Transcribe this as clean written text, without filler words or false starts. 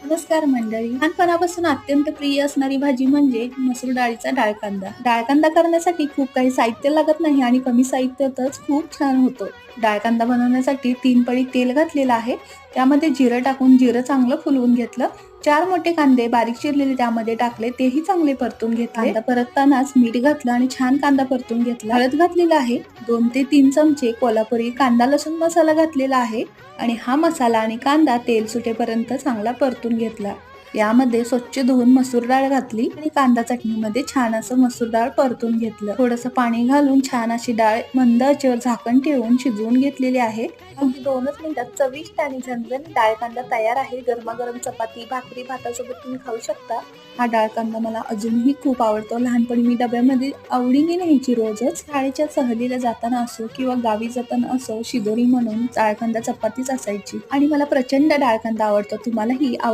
नमस्कार मंडळी. लहानपणापासून अत्यंत प्रिय असणारी भाजी म्हणजे मसूर डाळीचा डाळकांदा. डाळकांदा करण्यासाठी खूप काही साहित्य लागत नाही आणि कमी साहित्यातच खूप छान होतो. डाळकांदा बनवण्यासाठी 3 पळी तेल घातलेलं आहे. त्यामध्ये जिरं टाकून जिरं चांगलं फुलवून घेतलं. 4 मोठे कांदे बारीक चिरलेले त्यामध्ये टाकले, तेही चांगले परतून घेतले. कांदा परततानाच मीठ घातलं आणि छान कांदा परतून घेतला. हळद घातलेला आहे. 2 ते 3 चमचे कोल्हापुरी कांदा लसूण मसाला घातलेला आहे आणि हा मसाला आणि कांदा तेल सुटेपर्यंत चांगला परतून घेतला. यामध्ये स्वच्छ धुवून मसूर डाळ घातली आणि कांदा चटणीमध्ये छान असं मसूर डाळ परतून घेतलं. थोडंसं पाणी घालून छान अशी डाळ मंद आचेवर झाकण ठेवून शिजवून घेतलेली आहे. अगदी 2च मिनिटात चविष्ट आणि झणझणीत डाळकांदा तयार आहे. गरमागरम चपाती, भाकरी, भातासोबत तुम्ही खाऊ शकता. हा डाळकांदा मला अजूनही खूप आवडतो. लहानपणी मी डब्यामध्ये आवडीने न्यायची रोजच. शाळेच्या सहलीला जाताना असो किंवा गावी जाताना असो, शिदोरी म्हणून डाळकांदा चपातीच असायची आणि मला प्रचंड डाळकांदा आवडतो. तुम्हालाही